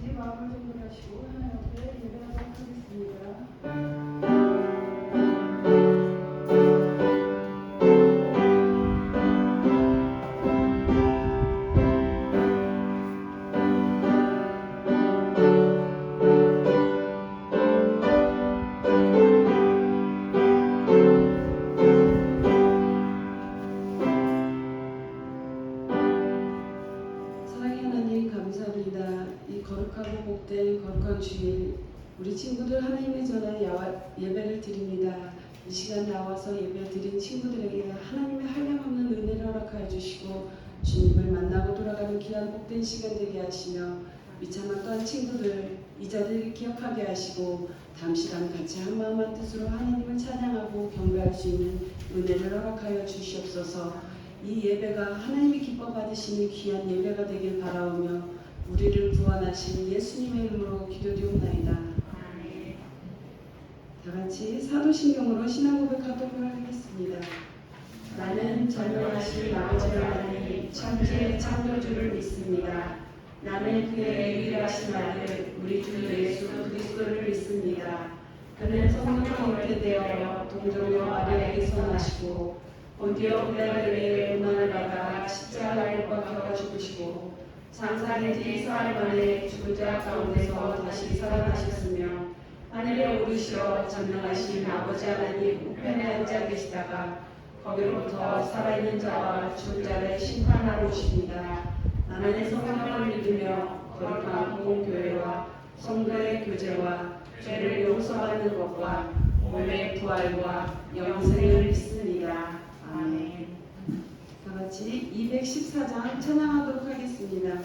같이 마음을 동결하시고 하나님 앞에 예배하도록 하겠습니다. 감사합니다. 이 거룩하고 복된 거룩한 주일 우리 친구들 하나님의 전에 예배를 드립니다. 이 시간 나와서 예배 드린 친구들에게 하나님의 한량없는 은혜를 허락하여 주시고 주님을 만나고 돌아가는 귀한 복된 시간 되게 하시며 미처 또한 친구들 이 자리를 기억하게 하시고 다음 시간 같이 한 마음 한 뜻으로 하나님을 찬양하고 경배할 수 있는 은혜를 허락하여 주시옵소서. 이 예배가 하나님이 기뻐 받으시는 귀한 예배가 되길 바라오며 우리를 구원하신 예수님의 이름으로 기도드리옵나이다. 다같이 사도신경으로 신앙 고백하도록 하겠습니다. 나는 전능하신 아버지를 하나님 천지의 창조주를 믿습니다. 나는 그의 유일하신 아들 우리 주 예수 그리스도를 믿습니다. 그는 성령으로 잉태되어 동정녀 마리아에게서 나시고 본디오 빌라도에게 고난을 받아 십자가에 못 박혀 죽으시고 장사된 지 사흘 만에 죽은 자 가운데서 다시 살아나셨으며 하늘에 오르시어 전능하신 아버지 하나님 우편에 앉아 계시다가 거기로부터 살아있는 자와 죽은 자를 심판하러 오십니다. 나는 성령을 믿으며 거룩한 공교회와 성도의 교제와 죄를 용서받는 것과 몸의 부활과 영생을 믿습니다. 아멘. 다같이 214장 찬양하도록 하겠습니다.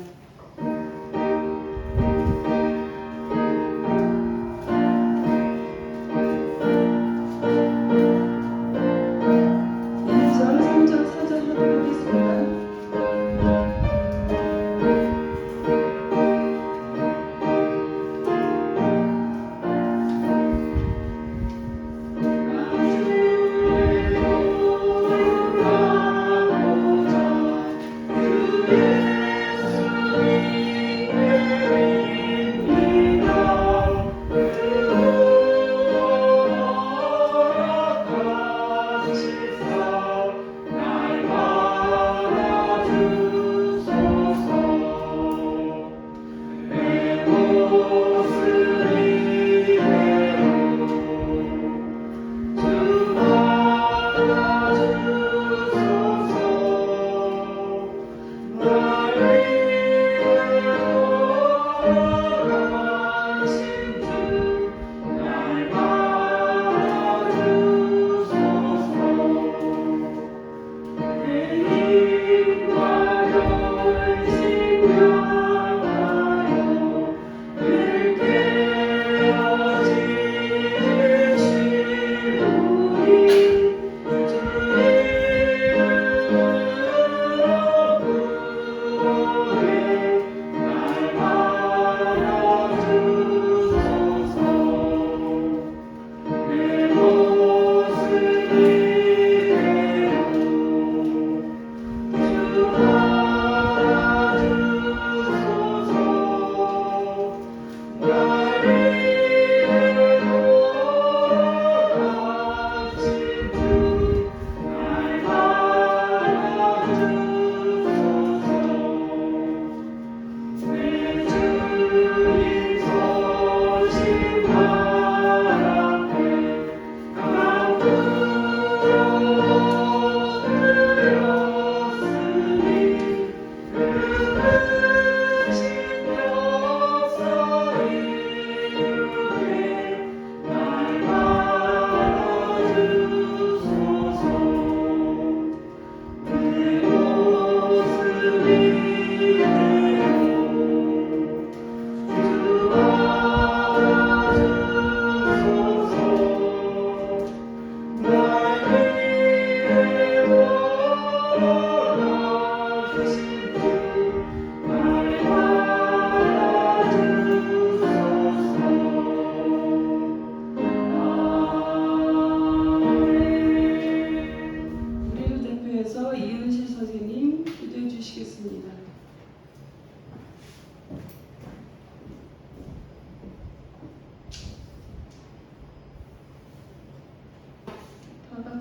주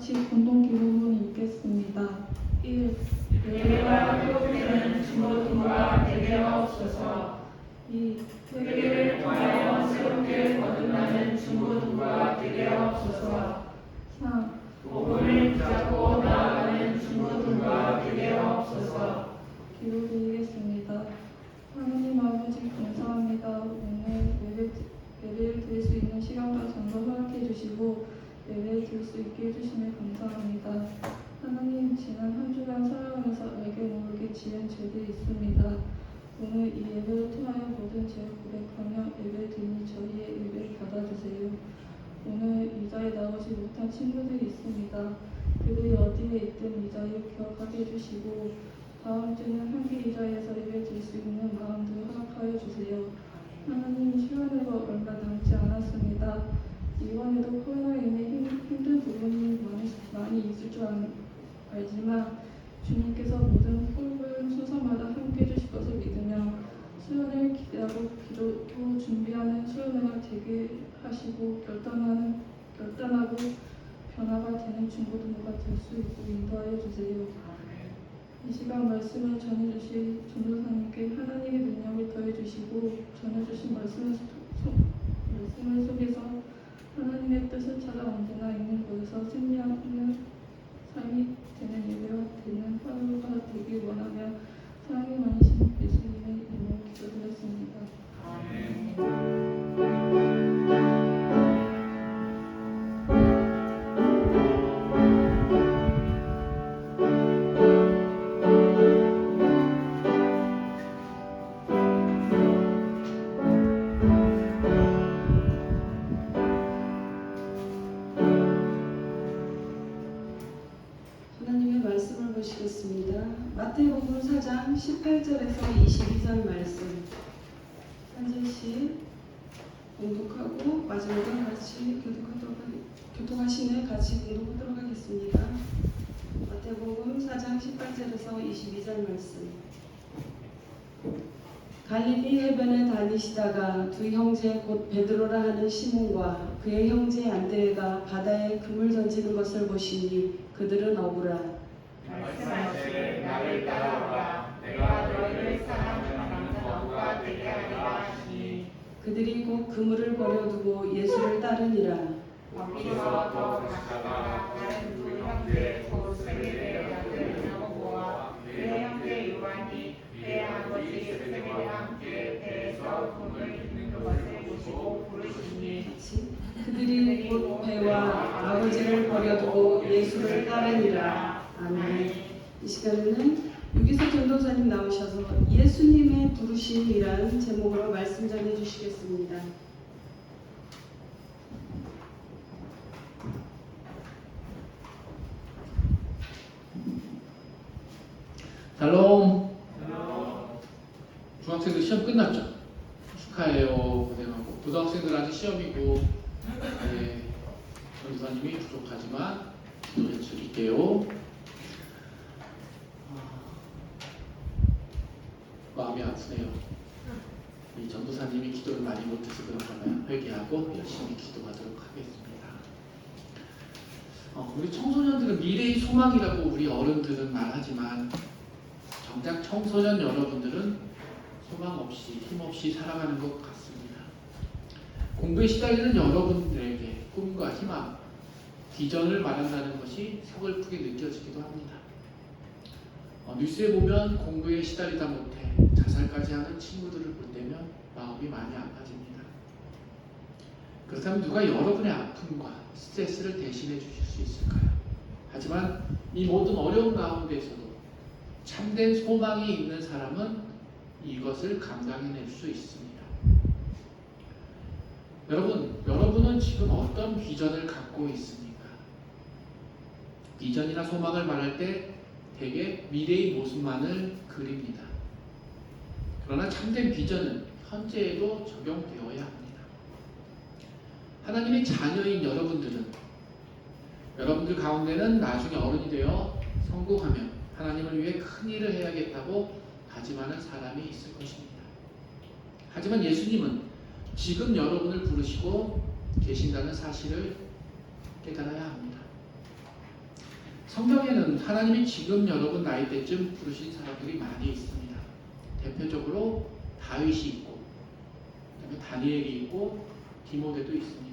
같이 공동 기도문 읽겠습니다. 1. 예배와 회복되는 중고등부가 되게 하옵소서. 2. 회개를 통하여 새롭게 거듭나는 중고등부가 되게 하옵소서. 3. 복음을 붙잡고 나아가는 중고등부가 되게 하옵소서. 기도드리겠습니다. 하나님 아버지 감사합니다. 오늘 예배를 드릴 수 있는 시간과 장소 허락해 주시고 예배를 드릴 수 있게 해주심에 감사합니다. 하나님, 지난 한 주간 살아가면서 알게 모르게 지은 죄들이 있습니다. 오늘 이 예배를 통하여 모든 죄를 고백하며 예배 드리니 저희의 예배를 받아주세요. 오늘 이 자리에 나오지 못한 친구들이 있습니다. 그들이 어디에 있든 이 자리를 기억하게 해주시고 다음 주는 함께 이 자리에서 예배 드릴 수 있는 마음들 허락하여 주세요. 하나님, 시간으로 얼마 남지 않았습니다. 이번에도 코로나로 인해 힘든 부분이 많이 있을 줄 알지만 주님께서 모든 호흡을 순서마다 함께 해주실 것을 믿으며 수련을 기대하고 기도 후 준비하는 수련회가 되게 하시고 결단하고 변화가 되는 중고등부가 될 수 있고 인도하여 주세요. 이 시간 말씀을 전해주실 전도사님께 하나님의 능력을 더해주시고 전해주신 말씀을 속에서 하나님의 뜻을 찾아 언제나 있는 곳에서 승리하는 삶이 되는 예배가 되는 하루가 되길 원하며 사랑이 많으신 예수님의 이름으로 기도드렸습니다. 하나님의 말씀을 보시겠습니다. 마태복음 4장 18절에서 22절 말씀 한 절씩 공독하고 마지막으로 같이 교통하시네 같이 공독하도록 하겠습니다. 마태복음 4장 18절에서 22절 말씀. 갈릴리 해변에 다니시다가 두 형제 곧 베드로라 하는 시몬과 그의 형제 안드레가 바다에 그물 던지는 것을 보시니 그들은 억울하 말씀하시되 나를 따라오라. 내가 너희를 사랑하는 자가 되게 하리라 하시니 그들이 곧 그물을 버려두고 예수를 따르니라. 거기서 더 가다가 다른 두 형제 곧 세베대의 아들 야고보와 그의 형제 요한이 그의 아버지 세베대와 함께 배에서 그물 잇는 것을 보시고 부르시니 그들이 곧 배와 아버지를 버려두고 예수를 따르니라. 아멘. 이 시간에는 유기석 전도사님 나오셔서 예수님의 부르심이라는 제목으로 말씀 전해 주시겠습니다. 샬롬. 중학생들 시험 끝났죠? 축하해요. 고생하고. 고등학생들 아직 시험이고, 네, 전도사님이 부족하지만 기도해 드릴게요. 마음이 아프네요. 이 전도사님이 기도를 많이 못해서 그런가 봐요. 회개하고 열심히 기도하도록 하겠습니다. 우리 청소년들은 미래의 소망이라고 우리 어른들은 말하지만 정작 청소년 여러분들은 소망 없이 힘없이 살아가는 것 같습니다. 공부에 시달리는 여러분들에게 꿈과 희망, 비전을 말한다는 것이 서글프게 느껴지기도 합니다. 뉴스에 보면 공부에 시달리다 못해 자살까지 하는 친구들을 볼 때면 마음이 많이 아파집니다. 그렇다면 누가 여러분의 아픔과 스트레스를 대신해 주실 수 있을까요? 하지만 이 모든 어려운 가운데서도 참된 소망이 있는 사람은 이것을 감당해낼 수 있습니다. 여러분은 지금 어떤 비전을 갖고 있습니까? 비전이나 소망을 말할 때 대개 미래의 모습만을 그립니다. 그러나 참된 비전은 현재에도 적용되어야 합니다. 하나님의 자녀인 여러분들 가운데는 나중에 어른이 되어 성공하면 하나님을 위해 큰 일을 해야겠다고 다짐하는 사람이 있을 것입니다. 하지만 예수님은 지금 여러분을 부르시고 계신다는 사실을 깨달아야 합니다. 성경에는 하나님이 지금 여러분 나이대쯤 부르신 사람들이 많이 있습니다. 대표적으로 다윗이 있고, 그다음에 다니엘이 있고, 디모데도 있습니다.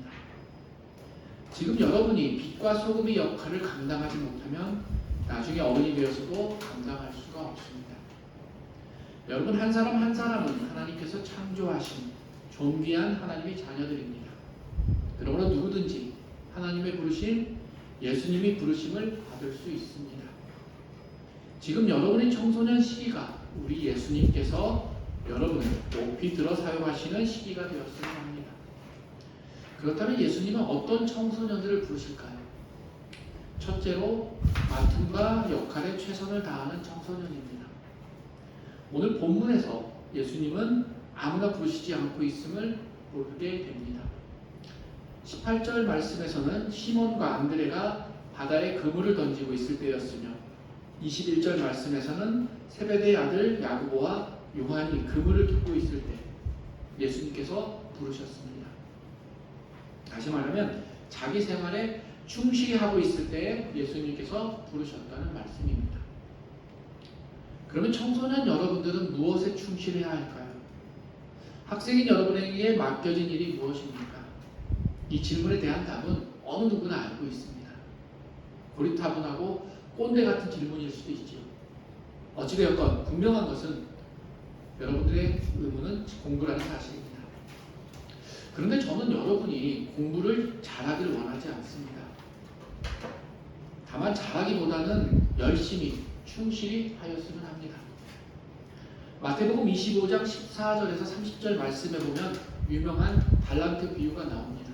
지금 여러분이 빛과 소금의 역할을 감당하지 못하면 나중에 어른이 되어서도 감당할 수가 없습니다. 여러분 한 사람 한 사람은 하나님께서 창조하신 존귀한 하나님의 자녀들입니다. 그러므로 누구든지 하나님의 부르심, 예수님이 부르심을 받을 수 있습니다. 지금 여러분의 청소년 시기가 우리 예수님께서 여러분을 높이 들어 사용하시는 시기가 되었으면 합니다. 그렇다면 예수님은 어떤 청소년들을 부르실까요? 첫째로 맡음과 역할에 최선을 다하는 청소년입니다. 오늘 본문에서 예수님은 아무나 부르시지 않고 있음을 보게 됩니다. 18절 말씀에서는 시몬과 안드레가 바다에 그물을 던지고 있을 때였으며 21절 말씀에서는 세베대의 아들 야고보와 요한이 그물을 깃고 있을 때 예수님께서 부르셨습니다. 다시 말하면 자기 생활에 충실히 하고 있을 때에 예수님께서 부르셨다는 말씀입니다. 그러면 청소년 여러분들은 무엇에 충실해야 할까요? 학생인 여러분에게 맡겨진 일이 무엇입니까? 이 질문에 대한 답은 어느 누구나 알고 있습니다. 고리타분하고 꼰대 같은 질문일 수도 있죠. 어찌되었건 분명한 것은 여러분들의 의무는 공부라는 사실입니다. 그런데 저는 여러분이 공부를 잘하길 원하지 않습니다. 다만 잘하기보다는 열심히 충실히 하였으면 합니다. 마태복음 25장 14절에서 30절 말씀에 보면 유명한 달란트 비유가 나옵니다.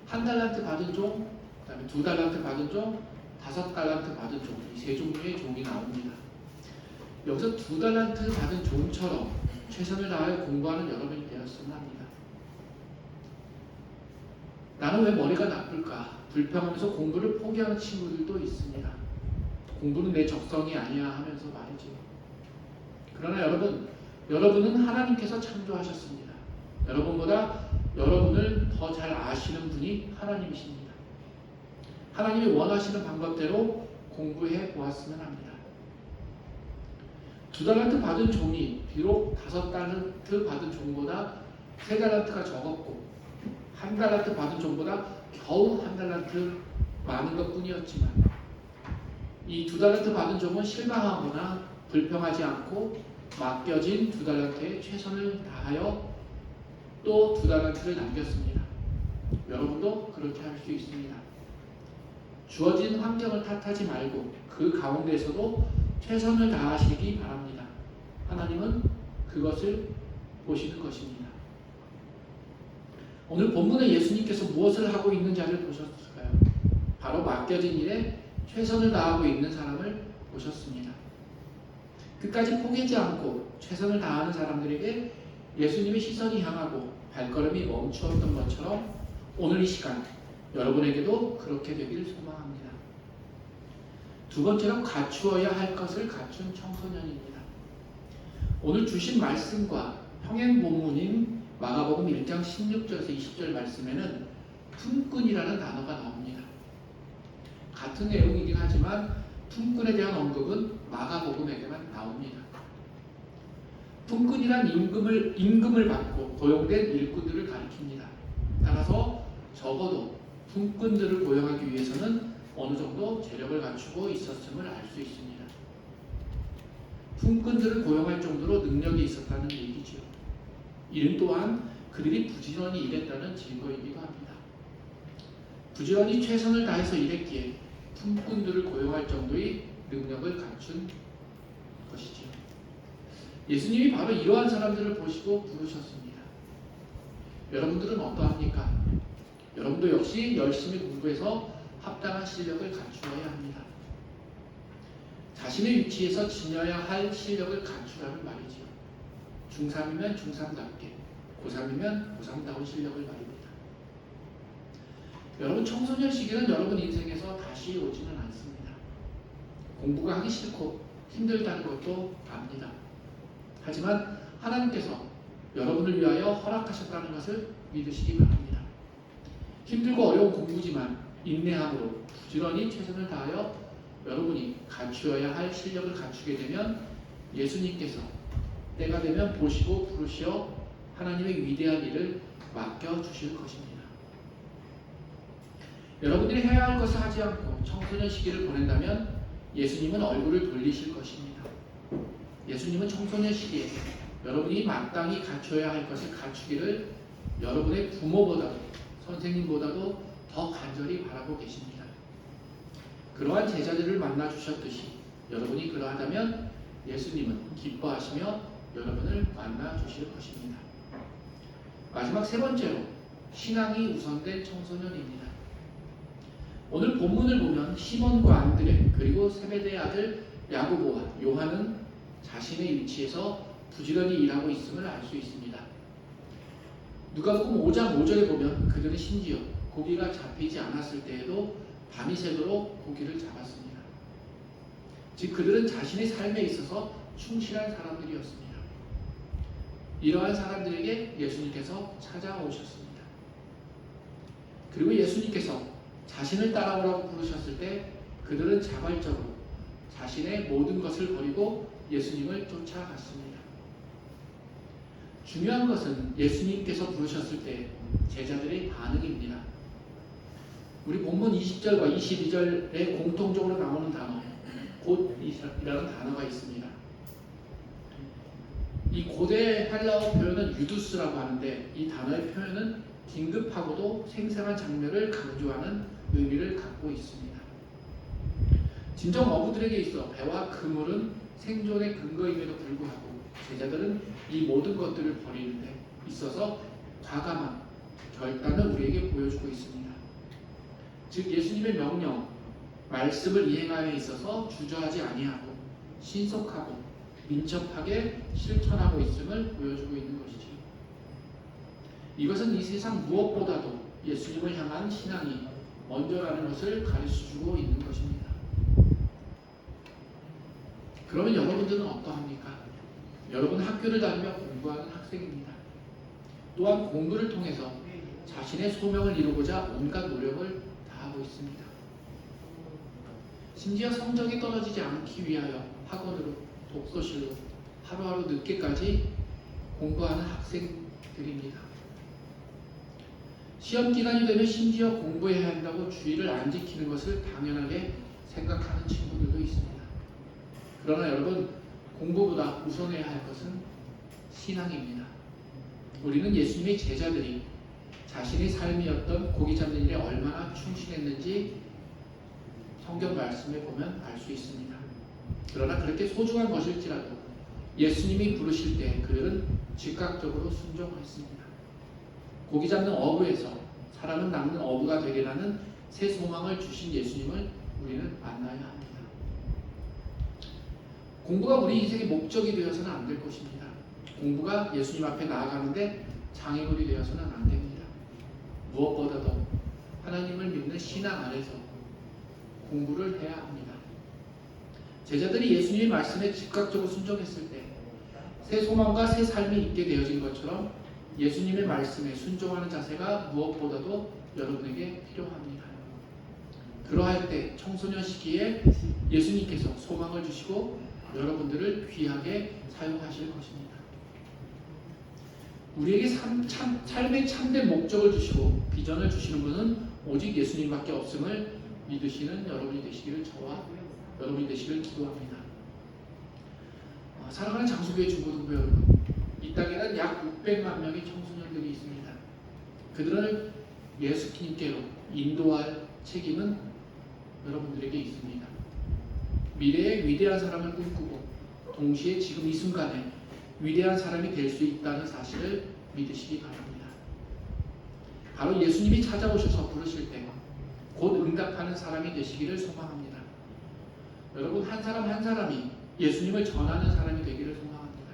한 달란트 받은 종, 그다음에 두 달란트 받은 종, 5달란트 받은 종, 이 세 종류의 종이 나옵니다. 여기서 두 달란트 받은 종처럼 최선을 다하여 공부하는 여러분이 되었으면 합니다. 나는 왜 머리가 나쁠까? 불평하면서 공부를 포기하는 친구들도 있습니다. 공부는 내 적성이 아니야 하면서 말이죠. 그러나 여러분은 하나님께서 창조하셨습니다. 여러분보다 여러분을 더 잘 아시는 분이 하나님이십니다. 하나님이 원하시는 방법대로 공부해 보았으면 합니다. 2달란트 받은 종이 비록 5달란트 받은 종보다 3달란트가 적었고 1달란트 받은 종보다 겨우 1달란트 많은 것 뿐이었지만 이 2달란트 받은 종은 실망하거나 불평하지 않고 맡겨진 2달란트에 최선을 다하여 또 2달란트를 남겼습니다. 여러분도 그렇게 할 수 있습니다. 주어진 환경을 탓하지 말고 그 가운데에서도 최선을 다하시기 바랍니다. 하나님은 그것을 보시는 것입니다. 오늘 본문에 예수님께서 무엇을 하고 있는지를 보셨을까요? 바로 맡겨진 일에 최선을 다하고 있는 사람을 보셨습니다. 끝까지 포기하지 않고 최선을 다하는 사람들에게 예수님의 시선이 향하고 발걸음이 멈추었던 것처럼 오늘 이 시간 여러분에게도 그렇게 되길 소망합니다. 두 번째로 갖추어야 할 것을 갖춘 청소년입니다. 오늘 주신 말씀과 평행 본문인 마가복음 1장 16절에서 20절 말씀에는 품꾼이라는 단어가 나옵니다. 같은 내용이긴 하지만 품꾼에 대한 언급은 마가복음에게만 나옵니다. 품꾼이란 임금을 받고 고용된 일꾼들을 가리킵니다. 따라서 적어도 품꾼들을 고용하기 위해서는 어느 정도 재력을 갖추고 있었음을 알 수 있습니다. 품꾼들을 고용할 정도로 능력이 있었다는 얘기죠. 이는 또한 그들이 부지런히 일했다는 증거이기도 합니다. 부지런히 최선을 다해서 일했기에 품꾼들을 고용할 정도의 능력을 갖춘 것이지요. 예수님이 바로 이러한 사람들을 보시고 부르셨습니다. 여러분들은 어떠합니까? 여러분도 역시 열심히 공부해서 합당한 실력을 갖추어야 합니다. 자신의 위치에서 지녀야 할 실력을 갖추라는 말이지요. 중3이면 중3답게, 고3이면 고3다운 실력을 말입니다. 여러분 청소년 시기는 여러분 인생에서 다시 오지는 않습니다. 공부가 하기 싫고 힘들다는 것도 압니다. 하지만 하나님께서 여러분을 위하여 허락하셨다는 것을 믿으시기 바랍니다. 힘들고 어려운 공부지만 인내함으로 부지런히 최선을 다하여 여러분이 갖추어야 할 실력을 갖추게 되면 예수님께서 때가 되면 보시고 부르시어 하나님의 위대한 일을 맡겨주실 것입니다. 여러분들이 해야 할 것을 하지 않고 청소년 시기를 보낸다면 예수님은 얼굴을 돌리실 것입니다. 예수님은 청소년 시기에 여러분이 마땅히 갖춰야 할 것을 갖추기를 여러분의 부모보다도 선생님보다도 더 간절히 바라고 계십니다. 그러한 제자들을 만나 주셨듯이 여러분이 그러하다면 예수님은 기뻐하시며 여러분을 만나 주실 것입니다. 마지막 세 번째로 신앙이 우선된 청소년입니다. 오늘 본문을 보면 시몬과 안드레 그리고 세베대의 아들 야고보와 요한은 자신의 위치에서 부지런히 일하고 있음을 알 수 있습니다. 누가복음 5장 5절에 보면 그들은 심지어 고기가 잡히지 않았을 때에도 밤이 새도록 고기를 잡았습니다. 즉 그들은 자신의 삶에 있어서 충실한 사람들이었습니다. 이러한 사람들에게 예수님께서 찾아오셨습니다. 그리고 예수님께서 자신을 따라오라고 부르셨을 때 그들은 자발적으로 자신의 모든 것을 버리고 예수님을 쫓아갔습니다. 중요한 것은 예수님께서 부르셨을 때 제자들의 반응입니다. 우리 본문 20절과 22절에 공통적으로 나오는 단어 곧이라는 단어가 있습니다. 이 고대 헬라어 표현은 유두스라고 하는데 이 단어의 표현은 긴급하고도 생생한 장면을 강조하는 의미를 갖고 있습니다. 진정 어부들에게 있어 배와 그물은 생존의 근거임에도 불구하고 제자들은 이 모든 것들을 버리는 데 있어서 과감한 결단을 우리에게 보여주고 있습니다. 즉 예수님의 명령, 말씀을 이행하에 있어서 주저하지 아니하고 신속하고 민첩하게 실천하고 있음을 보여주고 있는 것이죠. 이것은 이 세상 무엇보다도 예수님을 향한 신앙이 먼저라는 것을 가르쳐주고 있는 것입니다. 그러면 여러분들은 어떠합니까? 여러분 학교를 다니며 공부하는 학생입니다. 또한 공부를 통해서 자신의 소명을 이루고자 온갖 노력을 다하고 있습니다. 심지어 성적이 떨어지지 않기 위하여 학원으로, 독서실로 하루하루 늦게까지 공부하는 학생들입니다. 시험 기간이 되면 심지어 공부해야 한다고 주의를 안 지키는 것을 당연하게 생각하는 친구들도 있습니다. 그러나 여러분, 공부보다 우선해야 할 것은 신앙입니다. 우리는 예수님의 제자들이 자신의 삶이었던 고기 잡는 일에 얼마나 충실했는지 성경 말씀에 보면 알 수 있습니다. 그러나 그렇게 소중한 것일지라도 예수님이 부르실 때 그들은 즉각적으로 순종했습니다. 고기 잡는 어부에서 사람은 낚는 어부가 되리라는 새 소망을 주신 예수님을 우리는 만나야 합니다. 공부가 우리 인생의 목적이 되어서는 안 될 것입니다. 공부가 예수님 앞에 나아가는데 장애물이 되어서는 안 됩니다. 무엇보다도 하나님을 믿는 신앙 안에서 공부를 해야 합니다. 제자들이 예수님의 말씀에 즉각적으로 순종했을 때 새 소망과 새 삶이 있게 되어진 것처럼 예수님의 말씀에 순종하는 자세가 무엇보다도 여러분에게 필요합니다. 그러할 때 청소년 시기에 예수님께서 소망을 주시고 여러분들을 귀하게 사용하실 것입니다. 우리에게 삶의 참된 목적을 주시고 비전을 주시는 분은 오직 예수님밖에 없음을 믿으시는 여러분이 되시기를 저와 여러분이 되시기를 기도합니다. 사랑하는 장수교회 중고등부 여러분, 이 땅에는 약 600만 명의 청소년들이 있습니다. 그들을 예수님께로 인도할 책임은 여러분들에게 있습니다. 미래의 위대한 사람을 꿈꾸고 동시에 지금 이 순간에 위대한 사람이 될 수 있다는 사실을 믿으시기 바랍니다. 바로 예수님이 찾아오셔서 부르실 때 곧 응답하는 사람이 되시기를 소망합니다. 여러분 한 사람 한 사람이 예수님을 전하는 사람이 되기를 소망합니다.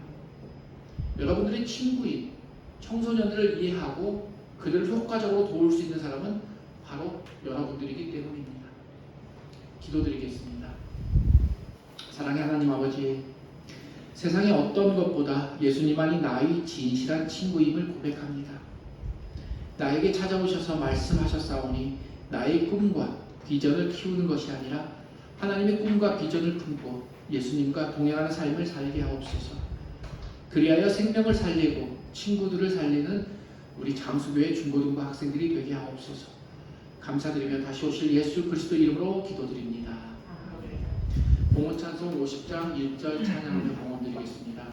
여러분들의 친구인 청소년들을 이해하고 그들을 효과적으로 도울 수 있는 사람은 바로 여러분들이기 때문입니다. 기도드리겠습니다. 사랑의 하나님 아버지, 세상의 어떤 것보다 예수님만이 나의 진실한 친구임을 고백합니다. 나에게 찾아오셔서 말씀하셨사오니 나의 꿈과 비전을 키우는 것이 아니라 하나님의 꿈과 비전을 품고 예수님과 동행하는 삶을 살게 하옵소서. 그리하여 생명을 살리고 친구들을 살리는 우리 장수교회 중고등부 학생들이 되게 하옵소서. 감사드리며 다시 오실 예수 그리스도 이름으로 기도드립니다. 봉헌찬송 50장 1절 찬양하며 봉헌드리겠습니다.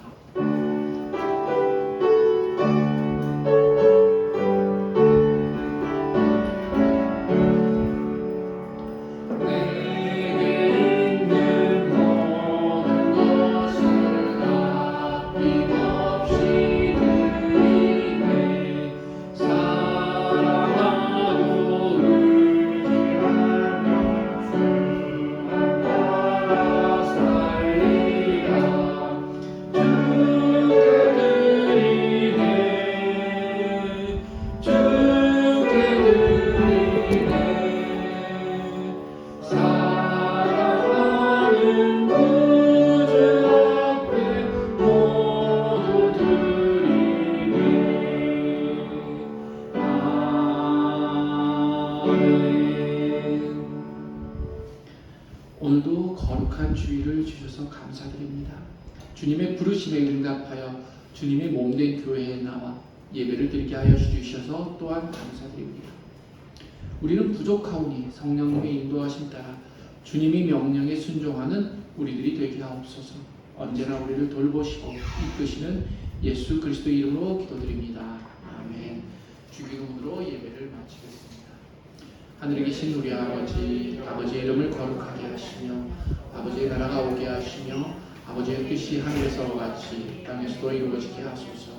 오늘도 거룩한 주일을 주셔서 감사드립니다. 주님의 부르심에 응답하여 주님의 몸된 교회에 나와 예배를 드리게 하여 주셔서 또한 감사드립니다. 우리는 부족하오니 성령님의 인도하심 따라 주님의 명령에 순종하는 우리들이 되게 하옵소서. 언제나 우리를 돌보시고 이끄시는 예수 그리스도 이름으로 기도드립니다. 아멘. 주기도문으로 예배를 마치겠습니다. 하늘에 계신 우리 아버지의 이름을 거룩하게 하시며 아버지의 나라가 오게 하시며 아버지의 뜻이 하늘에서 같이 땅에서도 이루어지게 하소서.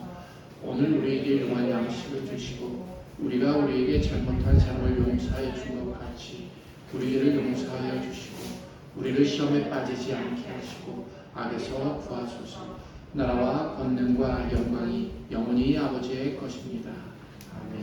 오늘 우리에게 용한 양식을 주시고 우리가 우리에게 잘못한 사람을 용서하여 준 것 같이 우리를 용서하여 주시고 우리를 시험에 빠지지 않게 하시고 악에서 구하소서. 나라와 권능과 영광이 영원히 아버지의 것입니다. 아멘.